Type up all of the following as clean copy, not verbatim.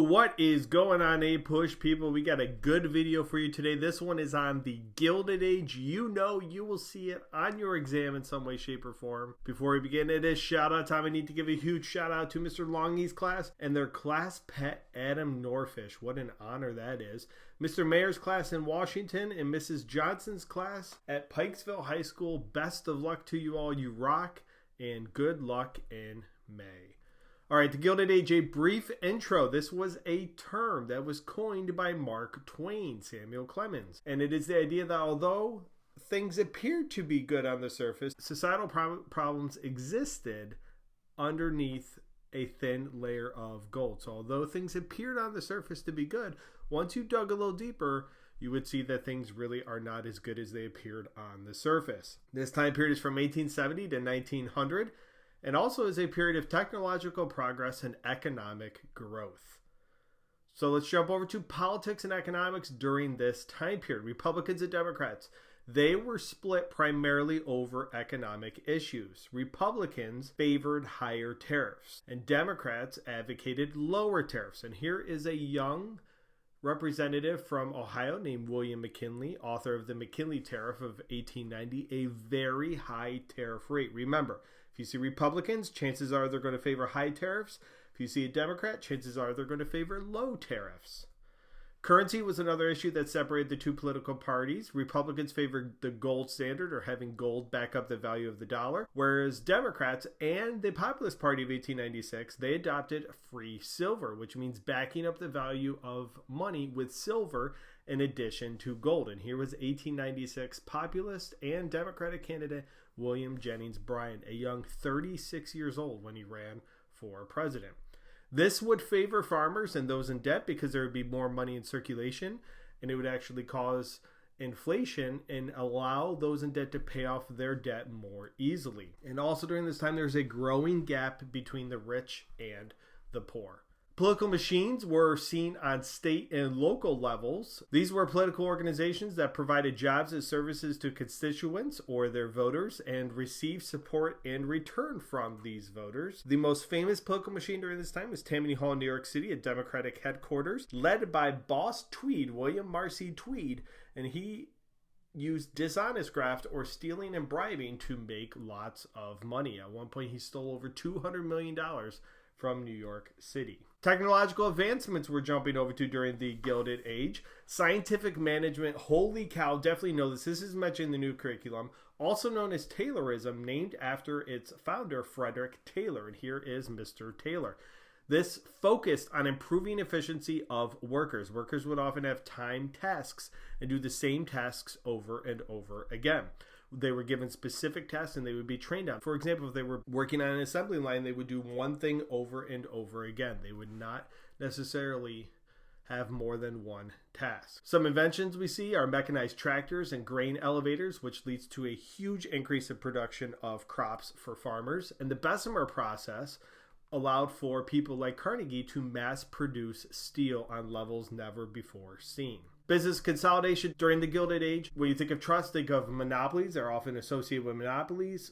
What is going on, APUSH people? We got a good video for you today. This one is on the Gilded Age. You know you will see it on your exam in some way, shape, or form. Before we begin, it is shout out time. I need to give a huge shout out to Mr. Longy's class and their class pet, Adam Norfish. What an honor that is. Mr. Mayer's class in Washington and Mrs. Johnson's class at Pikesville High School. Best of luck to you all. You rock, and good luck in May. All right, the Gilded Age, a brief intro. This was a term that was coined by Mark Twain, Samuel Clemens. And it is the idea that although things appeared to be good on the surface, societal problems existed underneath a thin layer of gold. So although things appeared on the surface to be good, once you dug a little deeper, you would see that things really are not as good as they appeared on the surface. This time period is from 1870 to 1900. And also is a period of technological progress and economic growth. So let's jump over to politics and economics during this time period. Republicans and Democrats, they were split primarily over economic issues. Republicans favored higher tariffs, and Democrats advocated lower tariffs. And here is a young representative from Ohio named William McKinley, author of the McKinley Tariff of 1890, a very high tariff rate. Remember, if you see Republicans, chances are they're going to favor high tariffs. If you see a Democrat, chances are they're going to favor low tariffs. Currency was another issue that separated the two political parties. Republicans favored the gold standard, or having gold back up the value of the dollar, whereas Democrats and the Populist Party of 1896, they adopted free silver, which means backing up the value of money with silver in addition to gold. And here was 1896 Populist and Democratic candidate William Jennings Bryan, a young 36 years old when he ran for president. This would favor farmers and those in debt because there would be more money in circulation, and it would actually cause inflation and allow those in debt to pay off their debt more easily. And also during this time, there's a growing gap between the rich and the poor. Political machines were seen on state and local levels. These were political organizations that provided jobs and services to constituents or their voters and received support in return from these voters. The most famous political machine during this time was Tammany Hall in New York City, a Democratic headquarters, led by Boss Tweed, William Marcy Tweed, and he used dishonest graft or stealing and bribing to make lots of money. At one point, he stole over $200 million from New York City. Technological advancements we're jumping over to during the Gilded Age. Scientific management, holy cow, definitely know this. This is mentioned in the new curriculum, also known as Taylorism, named after its founder, Frederick Taylor. And here is Mr. Taylor. This focused on improving efficiency of workers. Workers would often have timed tasks and do the same tasks over and over again. They were given specific tasks and they would be trained on. For example, if they were working on an assembly line, they would do one thing over and over again. They would not necessarily have more than one task. Some inventions we see are mechanized tractors and grain elevators, which leads to a huge increase in production of crops for farmers. And the Bessemer process allowed for people like Carnegie to mass produce steel on levels never before seen. Business consolidation during the Gilded Age. When you think of trust, think of monopolies. They're often associated with monopolies.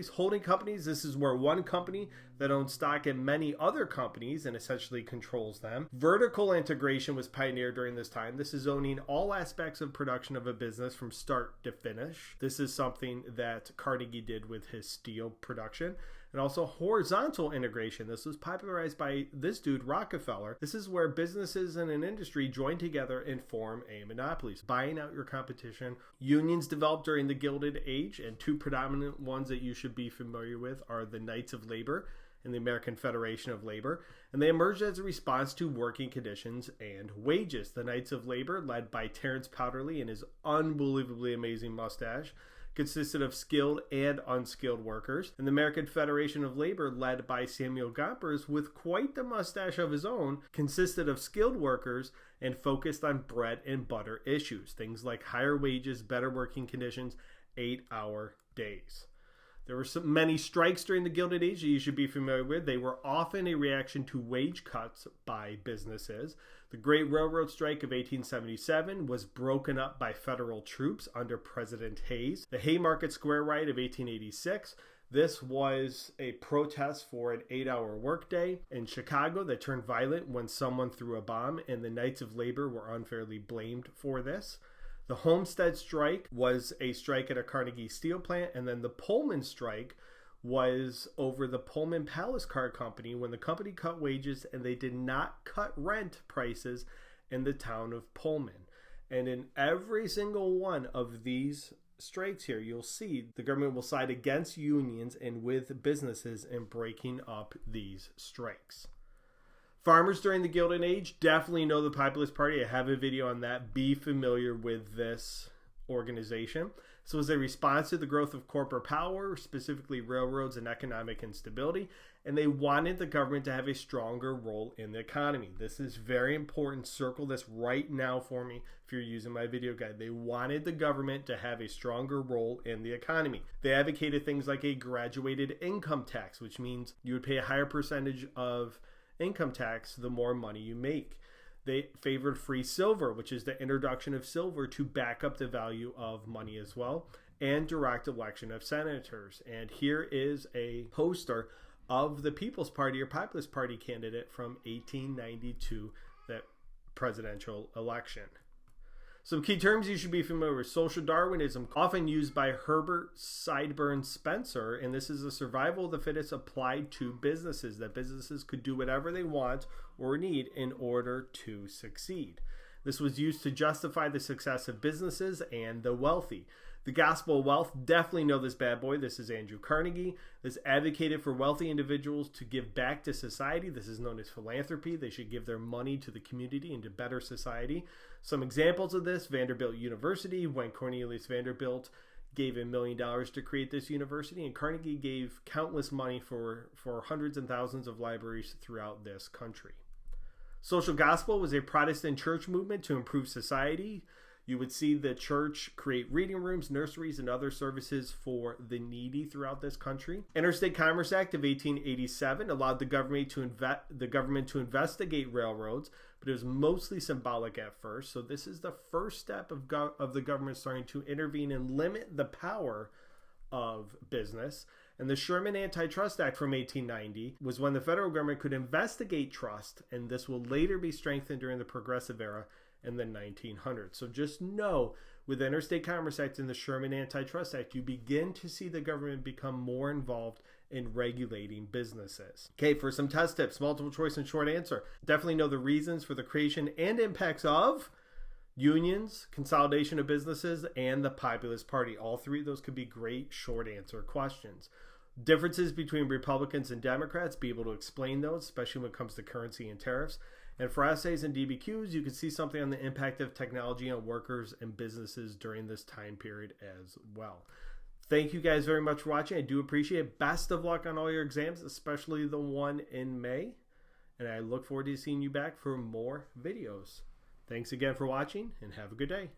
Holding companies. This is where one company that owns stock in many other companies and essentially controls them. Vertical integration was pioneered during this time. This is owning all aspects of production of a business from start to finish. This is something that Carnegie did with his steel production. And also horizontal integration. This was popularized by this dude, Rockefeller. This is where businesses and an industry join together and form a monopoly, buying out your competition. Unions developed during the Gilded Age, and two predominant ones that you should be familiar with are the Knights of Labor and the American Federation of Labor. And they emerged as a response to working conditions and wages. The Knights of Labor, led by Terence Powderly and his unbelievably amazing mustache, consisted of skilled and unskilled workers, and the American Federation of Labor, led by Samuel Gompers with quite the mustache of his own, consisted of skilled workers and focused on bread and butter issues, things like higher wages, better working conditions, 8-hour days. There were many strikes during the Gilded Age that you should be familiar with. They were often a reaction to wage cuts by businesses. The Great Railroad Strike of 1877 was broken up by federal troops under President Hayes. The Haymarket Square Riot of 1886 This was a protest for an 8-hour workday in Chicago that turned violent when someone threw a bomb, and the Knights of Labor were unfairly blamed for this. The Homestead strike was a strike at a Carnegie steel plant, and then the Pullman strike was over the Pullman Palace Car Company when the company cut wages and they did not cut rent prices in the town of Pullman. And in every single one of these strikes here, you'll see the government will side against unions and with businesses in breaking up these strikes. Farmers during the Gilded Age definitely know the Populist Party. I have a video on that. Be familiar with this organization. So as a response to the growth of corporate power, specifically railroads and economic instability, and they wanted the government to have a stronger role in the economy. This is very important. Circle this right now for me if you're using my video guide. They wanted the government to have a stronger role in the economy. They advocated things like a graduated income tax, which means you would pay a higher percentage of income tax the more money you make. They favored free silver, which is the introduction of silver to back up the value of money as well, and direct election of senators. And here is a poster of the People's Party or Populist Party candidate from 1892, that presidential election. Some key terms you should be familiar with. Social Darwinism, often used by Herbert Sideburn Spencer, and this is a survival of the fittest applied to businesses, that businesses could do whatever they want or need in order to succeed. This was used to justify the success of businesses and the wealthy. The Gospel of Wealth, definitely know this bad boy. This is Andrew Carnegie. This advocated for wealthy individuals to give back to society. This is known as philanthropy. They should give their money to the community and to better society. Some examples of this: Vanderbilt University, when Cornelius Vanderbilt gave $1 million to create this university, and Carnegie gave countless money for hundreds and thousands of libraries throughout this country. Social Gospel was a Protestant church movement to improve society. You would see the church create reading rooms, nurseries, and other services for the needy throughout this country. Interstate Commerce Act of 1887 allowed the government to investigate railroads, but it was mostly symbolic at first. So this is the first step of the government starting to intervene and limit the power of business. And the Sherman Antitrust Act from 1890 was when the federal government could investigate trust, and this will later be strengthened during the Progressive Era in the 1900s. So just know, with the Interstate Commerce Act and the Sherman Antitrust Act, you begin to see the government become more involved in regulating businesses. Okay, for some test tips, multiple choice and short answer. Definitely know the reasons for the creation and impacts of unions, consolidation of businesses, and the Populist Party. All three of those could be great short answer questions. Differences between Republicans and Democrats, be able to explain those, especially when it comes to currency and tariffs. And for essays and DBQs, you can see something on the impact of technology on workers and businesses during this time period as well. Thank you guys very much for watching. I do appreciate it. Best of luck on all your exams, especially the one in May. And I look forward to seeing you back for more videos. Thanks again for watching, and have a good day.